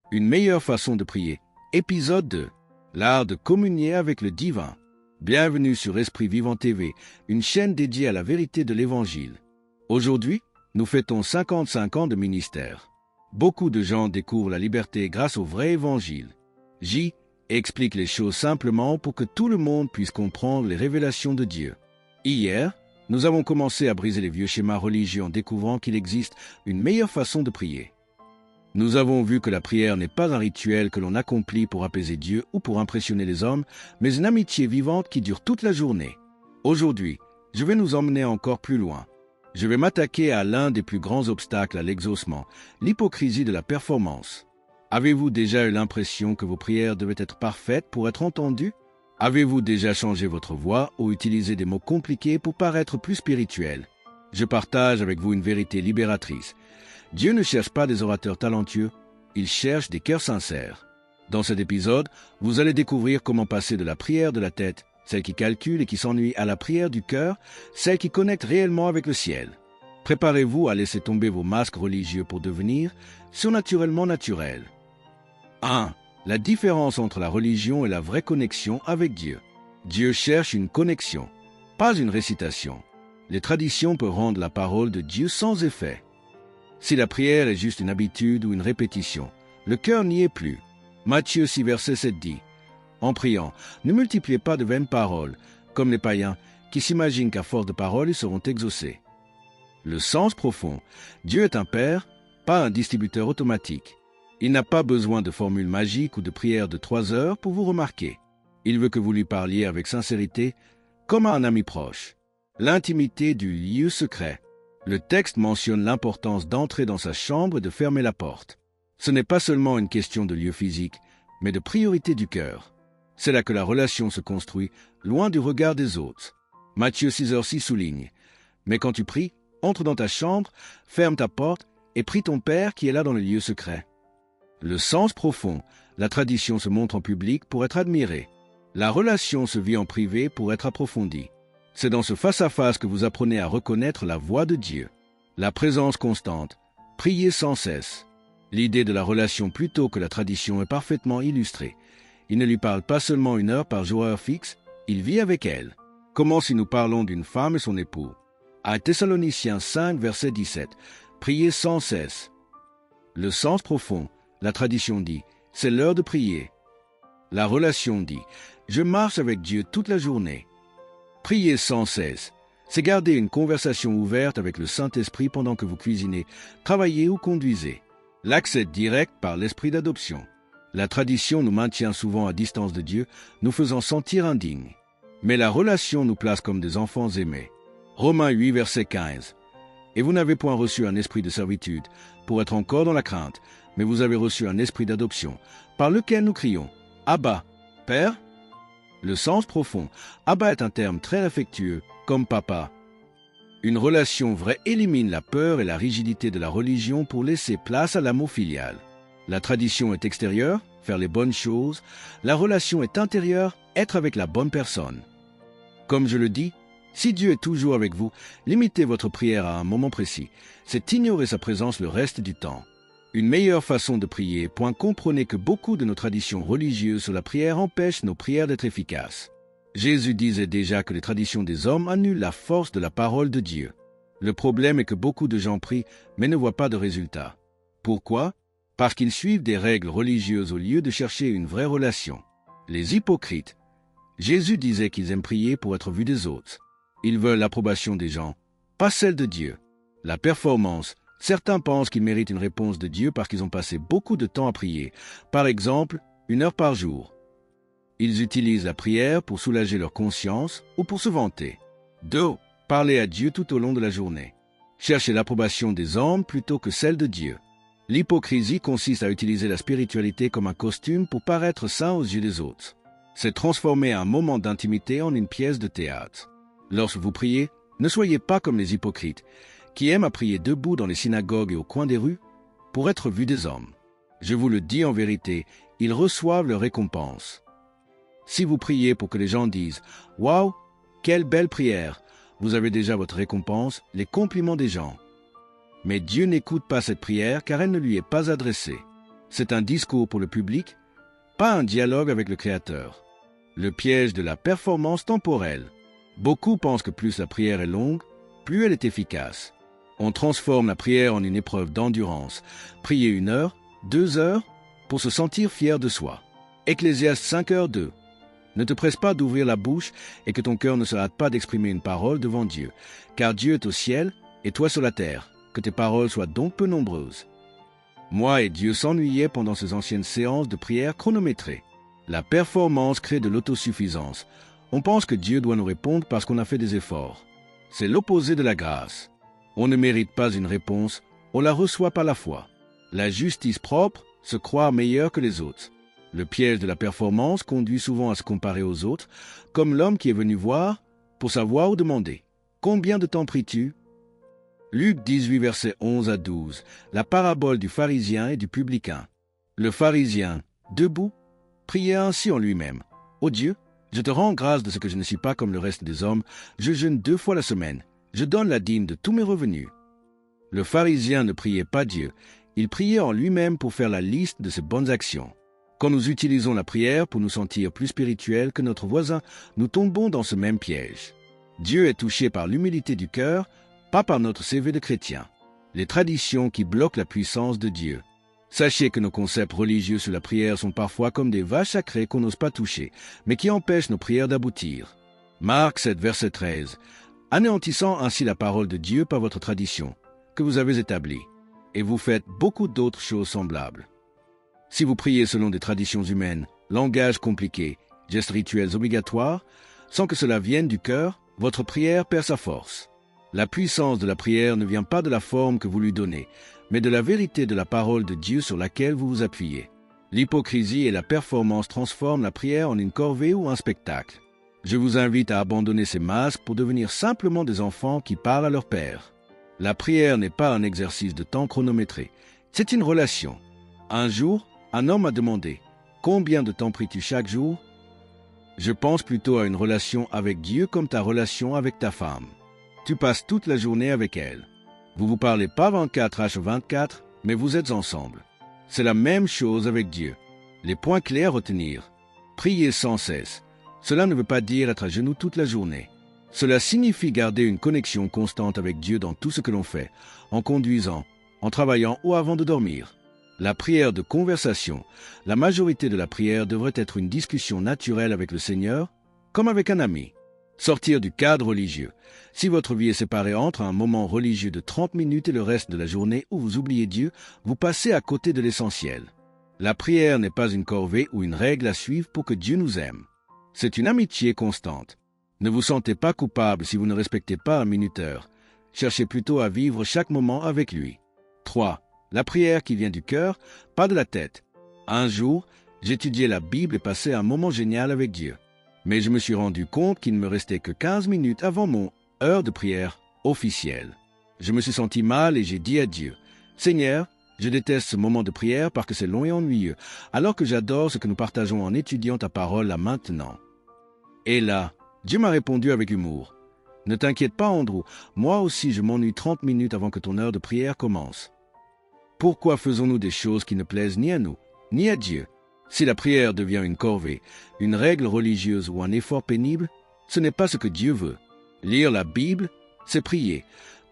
Une meilleure façon de prier. Épisode 2. L'art de communier avec le divin. Bienvenue sur Esprit Vivant TV, une chaîne dédiée à la vérité de l'Évangile. Aujourd'hui, nous fêtons 55 ans de ministère. Beaucoup de gens découvrent la liberté grâce au vrai Évangile. J explique les choses simplement pour que tout le monde puisse comprendre les révélations de Dieu. Hier, nous avons commencé à briser les vieux schémas religieux en découvrant qu'il existe une meilleure façon de prier. Nous avons vu que la prière n'est pas un rituel que l'on accomplit pour apaiser Dieu ou pour impressionner les hommes, mais une amitié vivante qui dure toute la journée. Aujourd'hui, je vais nous emmener encore plus loin. Je vais m'attaquer à l'un des plus grands obstacles à l'exaucement, l'hypocrisie de la performance. Avez-vous déjà eu l'impression que vos prières devaient être parfaites pour être entendues? Avez-vous déjà changé votre voix ou utilisé des mots compliqués pour paraître plus spirituel? Je partage avec vous une vérité libératrice. Dieu ne cherche pas des orateurs talentueux, il cherche des cœurs sincères. Dans cet épisode, vous allez découvrir comment passer de la prière de la tête, celle qui calcule et qui s'ennuie, à la prière du cœur, celle qui connecte réellement avec le ciel. Préparez-vous à laisser tomber vos masques religieux pour devenir surnaturellement naturel. 1. La différence entre la religion et la vraie connexion avec Dieu. Dieu cherche une connexion, pas une récitation. Les traditions peuvent rendre la parole de Dieu sans effet. Si la prière est juste une habitude ou une répétition, le cœur n'y est plus. Matthieu 6, verset 7 dit « En priant, ne multipliez pas de vaines paroles, comme les païens, qui s'imaginent qu'à force de paroles, ils seront exaucés. » Le sens profond, Dieu est un Père, pas un distributeur automatique. Il n'a pas besoin de formules magiques ou de prières de 3 heures pour vous remarquer. Il veut que vous lui parliez avec sincérité, comme à un ami proche. L'intimité du lieu secret. Le texte mentionne l'importance d'entrer dans sa chambre et de fermer la porte. Ce n'est pas seulement une question de lieu physique, mais de priorité du cœur. C'est là que la relation se construit, loin du regard des autres. Matthieu 6h6 souligne « Mais quand tu pries, entre dans ta chambre, ferme ta porte et prie ton Père qui est là dans le lieu secret. » Le sens profond, la tradition se montre en public pour être admirée. La relation se vit en privé pour être approfondie. C'est dans ce face-à-face que vous apprenez à reconnaître la voix de Dieu. La présence constante. Priez sans cesse. L'idée de la relation plutôt que la tradition est parfaitement illustrée. Il ne lui parle pas seulement 1 heure par jour heure fixe, il vit avec elle. Comment si nous parlons d'une femme et son époux? À Thessaloniciens 5, verset 17. Priez sans cesse. Le sens profond, la tradition dit, c'est l'heure de prier. La relation dit, je marche avec Dieu toute la journée. Prier sans cesse, c'est garder une conversation ouverte avec le Saint-Esprit pendant que vous cuisinez, travaillez ou conduisez. L'accès direct par l'esprit d'adoption. La tradition nous maintient souvent à distance de Dieu, nous faisant sentir indignes. Mais la relation nous place comme des enfants aimés. Romains 8, verset 15. Et vous n'avez point reçu un esprit de servitude, pour être encore dans la crainte, mais vous avez reçu un esprit d'adoption, par lequel nous crions « Abba, Père ». Le sens profond, Abba est un terme très affectueux, comme papa. Une relation vraie élimine la peur et la rigidité de la religion pour laisser place à l'amour filial. La tradition est extérieure, faire les bonnes choses. La relation est intérieure, être avec la bonne personne. Comme je le dis, si Dieu est toujours avec vous, limitez votre prière à un moment précis. C'est ignorer sa présence le reste du temps. Une meilleure façon de prier, comprenez que beaucoup de nos traditions religieuses sur la prière empêchent nos prières d'être efficaces. Jésus disait déjà que les traditions des hommes annulent la force de la parole de Dieu. Le problème est que beaucoup de gens prient, mais ne voient pas de résultat. Pourquoi? Parce qu'ils suivent des règles religieuses au lieu de chercher une vraie relation. Les hypocrites. Jésus disait qu'ils aiment prier pour être vus des autres. Ils veulent l'approbation des gens, pas celle de Dieu. La performance. Certains pensent qu'ils méritent une réponse de Dieu parce qu'ils ont passé beaucoup de temps à prier, par exemple 1 heure par jour. Ils utilisent la prière pour soulager leur conscience ou pour se vanter. 2. Parler à Dieu tout au long de la journée. Chercher l'approbation des hommes plutôt que celle de Dieu. L'hypocrisie consiste à utiliser la spiritualité comme un costume pour paraître saint aux yeux des autres. C'est transformer un moment d'intimité en une pièce de théâtre. Lorsque vous priez, ne soyez pas comme les hypocrites, qui aiment à prier debout dans les synagogues et au coin des rues, pour être vus des hommes. Je vous le dis en vérité, ils reçoivent leur récompense. Si vous priez pour que les gens disent « Waouh, quelle belle prière !» vous avez déjà votre récompense, les compliments des gens. Mais Dieu n'écoute pas cette prière car elle ne lui est pas adressée. C'est un discours pour le public, pas un dialogue avec le Créateur. Le piège de la performance temporelle. Beaucoup pensent que plus la prière est longue, plus elle est efficace. On transforme la prière en une épreuve d'endurance. Prier 1 heure, 2 heures, pour se sentir fier de soi. Ecclésiaste 5h2. Ne te presse pas d'ouvrir la bouche et que ton cœur ne se hâte pas d'exprimer une parole devant Dieu, car Dieu est au ciel et toi sur la terre. Que tes paroles soient donc peu nombreuses. Moi et Dieu s'ennuyaient pendant ces anciennes séances de prière chronométrées. La performance crée de l'autosuffisance. On pense que Dieu doit nous répondre parce qu'on a fait des efforts. C'est l'opposé de la grâce. On ne mérite pas une réponse, on la reçoit par la foi. La justice propre, se croire meilleur que les autres. Le piège de la performance conduit souvent à se comparer aux autres, comme l'homme qui est venu voir pour savoir ou demander « Combien de temps pries-tu » Luc 18, versets 11 à 12, la parabole du pharisien et du publicain. Le pharisien, debout, priait ainsi en lui-même. « Ô Dieu, je te rends grâce de ce que je ne suis pas comme le reste des hommes, je jeûne 2 fois la semaine, je donne la dîme de tous mes revenus. » Le pharisien ne priait pas Dieu, il priait en lui-même pour faire la liste de ses bonnes actions. Quand nous utilisons la prière pour nous sentir plus spirituels que notre voisin, nous tombons dans ce même piège. Dieu est touché par l'humilité du cœur, pas par notre CV de chrétien. Les traditions qui bloquent la puissance de Dieu. Sachez que nos concepts religieux sur la prière sont parfois comme des vaches sacrées qu'on n'ose pas toucher, mais qui empêchent nos prières d'aboutir. Marc 7, verset 13. Anéantissant ainsi la parole de Dieu par votre tradition, que vous avez établie, et vous faites beaucoup d'autres choses semblables. Si vous priez selon des traditions humaines, langage compliqué, gestes rituels obligatoires, sans que cela vienne du cœur, votre prière perd sa force. La puissance de la prière ne vient pas de la forme que vous lui donnez, mais de la vérité de la parole de Dieu sur laquelle vous vous appuyez. L'hypocrisie et la performance transforment la prière en une corvée ou un spectacle. Je vous invite à abandonner ces masques pour devenir simplement des enfants qui parlent à leur père. La prière n'est pas un exercice de temps chronométré, c'est une relation. Un jour, un homme a demandé « Combien de temps pries-tu chaque jour ?» Je pense plutôt à une relation avec Dieu comme ta relation avec ta femme. Tu passes toute la journée avec elle. Vous vous parlez pas 24h/24, mais vous êtes ensemble. C'est la même chose avec Dieu. Les points clés à retenir. Prier sans cesse. Cela ne veut pas dire être à genoux toute la journée. Cela signifie garder une connexion constante avec Dieu dans tout ce que l'on fait, en conduisant, en travaillant ou avant de dormir. La prière de conversation. La majorité de la prière devrait être une discussion naturelle avec le Seigneur, comme avec un ami. Sortir du cadre religieux. Si votre vie est séparée entre un moment religieux de 30 minutes et le reste de la journée où vous oubliez Dieu, vous passez à côté de l'essentiel. La prière n'est pas une corvée ou une règle à suivre pour que Dieu nous aime. C'est une amitié constante. Ne vous sentez pas coupable si vous ne respectez pas un minuteur. Cherchez plutôt à vivre chaque moment avec lui. 3. La prière qui vient du cœur, pas de la tête. Un jour, j'étudiais la Bible et passais un moment génial avec Dieu. Mais je me suis rendu compte qu'il ne me restait que 15 minutes avant mon heure de prière officielle. Je me suis senti mal et j'ai dit à Dieu, « Seigneur, je déteste ce moment de prière parce que c'est long et ennuyeux, alors que j'adore ce que nous partageons en étudiant ta parole là maintenant. » Et là, Dieu m'a répondu avec humour, « Ne t'inquiète pas Andrew, moi aussi je m'ennuie 30 minutes avant que ton heure de prière commence. » Pourquoi faisons-nous des choses qui ne plaisent ni à nous, ni à Dieu? Si la prière devient une corvée, une règle religieuse ou un effort pénible, ce n'est pas ce que Dieu veut. Lire la Bible, c'est prier.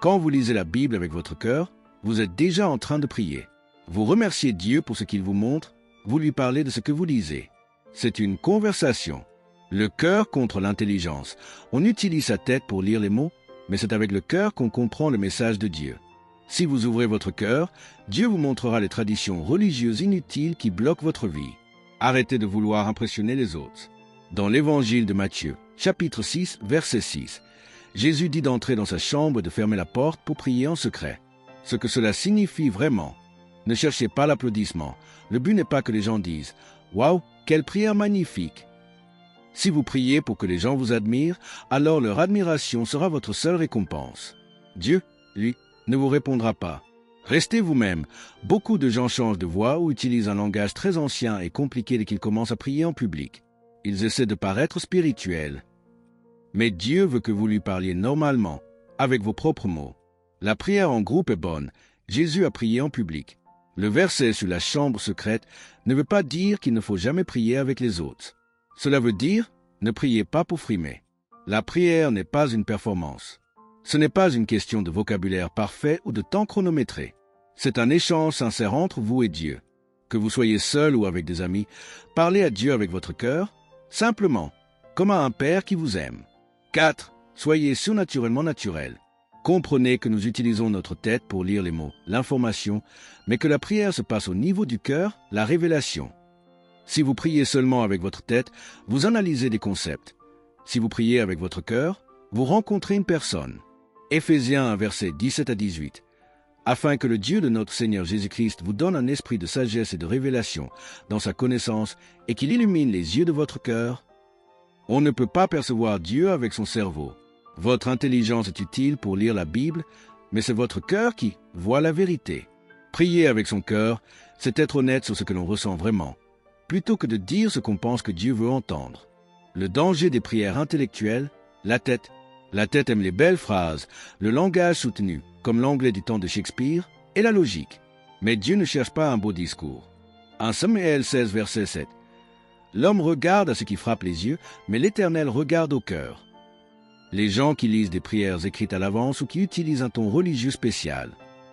Quand vous lisez la Bible avec votre cœur, vous êtes déjà en train de prier. Vous remerciez Dieu pour ce qu'il vous montre, vous lui parlez de ce que vous lisez. C'est une conversation. Le cœur contre l'intelligence. On utilise sa tête pour lire les mots, mais c'est avec le cœur qu'on comprend le message de Dieu. Si vous ouvrez votre cœur, Dieu vous montrera les traditions religieuses inutiles qui bloquent votre vie. Arrêtez de vouloir impressionner les autres. Dans l'évangile de Matthieu, chapitre 6, verset 6, Jésus dit d'entrer dans sa chambre et de fermer la porte pour prier en secret. Ce que cela signifie vraiment. Ne cherchez pas l'applaudissement. Le but n'est pas que les gens disent « Waouh, quelle prière magnifique !» Si vous priez pour que les gens vous admirent, alors leur admiration sera votre seule récompense. Dieu, lui, ne vous répondra pas. Restez vous-même. Beaucoup de gens changent de voix ou utilisent un langage très ancien et compliqué dès qu'ils commencent à prier en public. Ils essaient de paraître spirituels. Mais Dieu veut que vous lui parliez normalement, avec vos propres mots. La prière en groupe est bonne. Jésus a prié en public. Le verset sur la chambre secrète ne veut pas dire qu'il ne faut jamais prier avec les autres. Cela veut dire ne priez pas pour frimer. La prière n'est pas une performance. Ce n'est pas une question de vocabulaire parfait ou de temps chronométré. C'est un échange sincère entre vous et Dieu. Que vous soyez seul ou avec des amis, parlez à Dieu avec votre cœur, simplement, comme à un Père qui vous aime. 4. Soyez surnaturellement naturel. Comprenez que nous utilisons notre tête pour lire les mots, l'information, mais que la prière se passe au niveau du cœur, la révélation. Si vous priez seulement avec votre tête, vous analysez des concepts. Si vous priez avec votre cœur, vous rencontrez une personne. Éphésiens 1, versets 17 à 18. Afin que le Dieu de notre Seigneur Jésus-Christ vous donne un esprit de sagesse et de révélation dans sa connaissance et qu'il illumine les yeux de votre cœur. On ne peut pas percevoir Dieu avec son cerveau. Votre intelligence est utile pour lire la Bible, mais c'est votre cœur qui voit la vérité. Prier avec son cœur, c'est être honnête sur ce que l'on ressent vraiment, plutôt que de dire ce qu'on pense que Dieu veut entendre. Le danger des prières intellectuelles, la tête. La tête aime les belles phrases, le langage soutenu, comme l'anglais du temps de Shakespeare, et la logique. Mais Dieu ne cherche pas un beau discours. 1 Samuel 16, verset 7. L'homme regarde à ce qui frappe les yeux, mais l'Éternel regarde au cœur. Les gens qui lisent des prières écrites à l'avance ou qui utilisent un ton religieux spécial.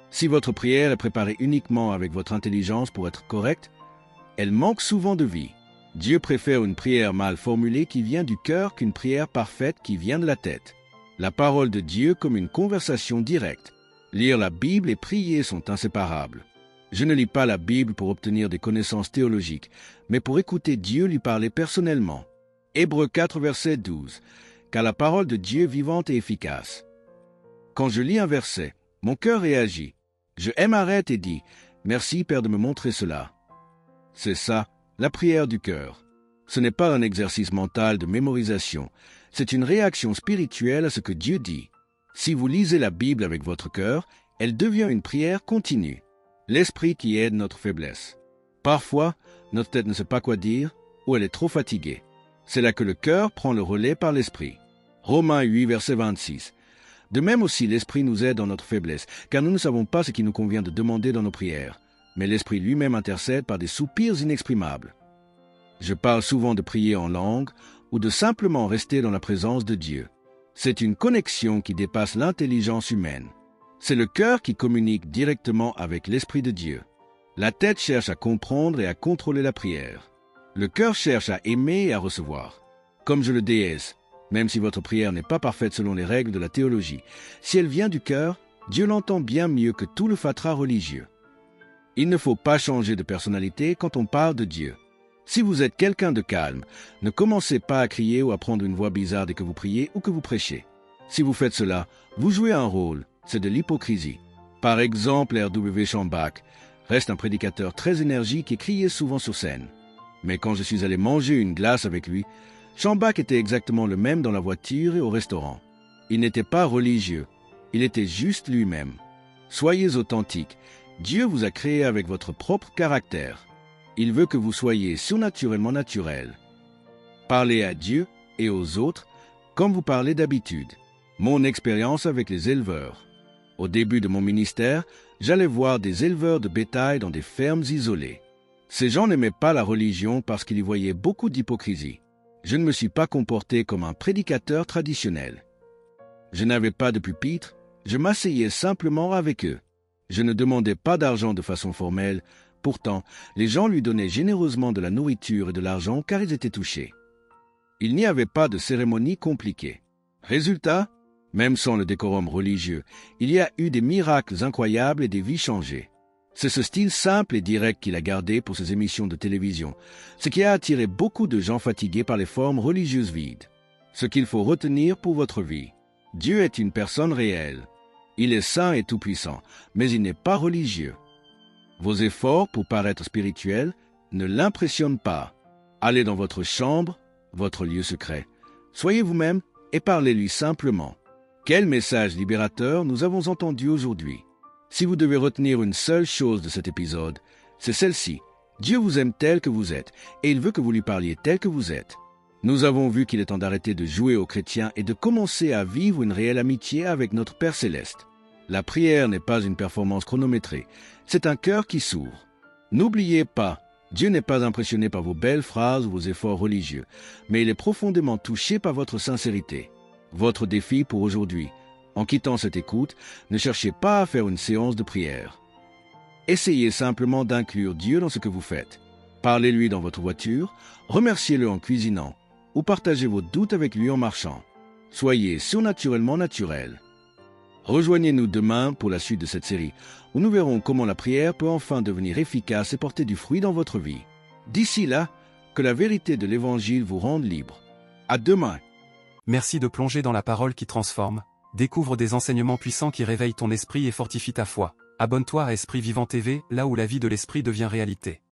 Si votre prière est préparée uniquement avec votre intelligence pour être correcte, elle manque souvent de vie. Dieu préfère une prière mal formulée qui vient du cœur qu'une prière parfaite qui vient de la tête. La parole de Dieu comme une conversation directe. Lire la Bible et prier sont inséparables. Je ne lis pas la Bible pour obtenir des connaissances théologiques, mais pour écouter Dieu lui parler personnellement. Hébreux 4, verset 12. Car la parole de Dieu est vivante et efficace. Quand je lis un verset, mon cœur réagit. Je m'arrête et dis « Merci Père de me montrer cela ». C'est ça, la prière du cœur. Ce n'est pas un exercice mental de mémorisation, c'est une réaction spirituelle à ce que Dieu dit. Si vous lisez la Bible avec votre cœur, elle devient une prière continue. L'esprit qui aide notre faiblesse. Parfois, notre tête ne sait pas quoi dire ou elle est trop fatiguée. C'est là que le cœur prend le relais par l'esprit. Romains 8, verset 26. De même aussi, l'esprit nous aide dans notre faiblesse, car nous ne savons pas ce qui nous convient de demander dans nos prières. Mais l'esprit lui-même intercède par des soupirs inexprimables. Je parle souvent de prier en langue ou de simplement rester dans la présence de Dieu. C'est une connexion qui dépasse l'intelligence humaine. C'est le cœur qui communique directement avec l'Esprit de Dieu. La tête cherche à comprendre et à contrôler la prière. Le cœur cherche à aimer et à recevoir. Comme je le déesse, même si votre prière n'est pas parfaite selon les règles de la théologie, si elle vient du cœur, Dieu l'entend bien mieux que tout le fatras religieux. Il ne faut pas changer de personnalité quand on parle de Dieu. Si vous êtes quelqu'un de calme, ne commencez pas à crier ou à prendre une voix bizarre dès que vous priez ou que vous prêchez. Si vous faites cela, vous jouez un rôle, c'est de l'hypocrisie. Par exemple, R.W. Schambach reste un prédicateur très énergique et criait souvent sur scène. Mais quand je suis allé manger une glace avec lui, Schambach était exactement le même dans la voiture et au restaurant. Il n'était pas religieux, il était juste lui-même. Soyez authentique, Dieu vous a créé avec votre propre caractère. Il veut que vous soyez surnaturellement naturel. Parlez à Dieu et aux autres comme vous parlez d'habitude. Mon expérience avec les éleveurs. Au début de mon ministère, j'allais voir des éleveurs de bétail dans des fermes isolées. Ces gens n'aimaient pas la religion parce qu'ils y voyaient beaucoup d'hypocrisie. Je ne me suis pas comporté comme un prédicateur traditionnel. Je n'avais pas de pupitre, je m'asseyais simplement avec eux. Je ne demandais pas d'argent de façon formelle. Pourtant, les gens lui donnaient généreusement de la nourriture et de l'argent car ils étaient touchés. Il n'y avait pas de cérémonie compliquée. Résultat, même sans le décorum religieux, il y a eu des miracles incroyables et des vies changées. C'est ce style simple et direct qu'il a gardé pour ses émissions de télévision, ce qui a attiré beaucoup de gens fatigués par les formes religieuses vides. Ce qu'il faut retenir pour votre vie. Dieu est une personne réelle. Il est saint et tout-puissant, mais il n'est pas religieux. Vos efforts pour paraître spirituel ne l'impressionnent pas. Allez dans votre chambre, votre lieu secret. Soyez vous-même et parlez-lui simplement. Quel message libérateur nous avons entendu aujourd'hui. Si vous devez retenir une seule chose de cet épisode, c'est celle-ci. Dieu vous aime tel que vous êtes et il veut que vous lui parliez tel que vous êtes. Nous avons vu qu'il est temps d'arrêter de jouer aux chrétiens et de commencer à vivre une réelle amitié avec notre Père Céleste. La prière n'est pas une performance chronométrée, c'est un cœur qui s'ouvre. N'oubliez pas, Dieu n'est pas impressionné par vos belles phrases ou vos efforts religieux, mais il est profondément touché par votre sincérité. Votre défi pour aujourd'hui, en quittant cette écoute, ne cherchez pas à faire une séance de prière. Essayez simplement d'inclure Dieu dans ce que vous faites. Parlez-lui dans votre voiture, remerciez-le en cuisinant, ou partagez vos doutes avec lui en marchant. Soyez surnaturellement naturel. Rejoignez-nous demain pour la suite de cette série, où nous verrons comment la prière peut enfin devenir efficace et porter du fruit dans votre vie. D'ici là, que la vérité de l'Évangile vous rende libre. À demain. Merci de plonger dans la parole qui transforme. Découvre des enseignements puissants qui réveillent ton esprit et fortifient ta foi. Abonne-toi à Esprit Vivant TV, là où la vie de l'esprit devient réalité.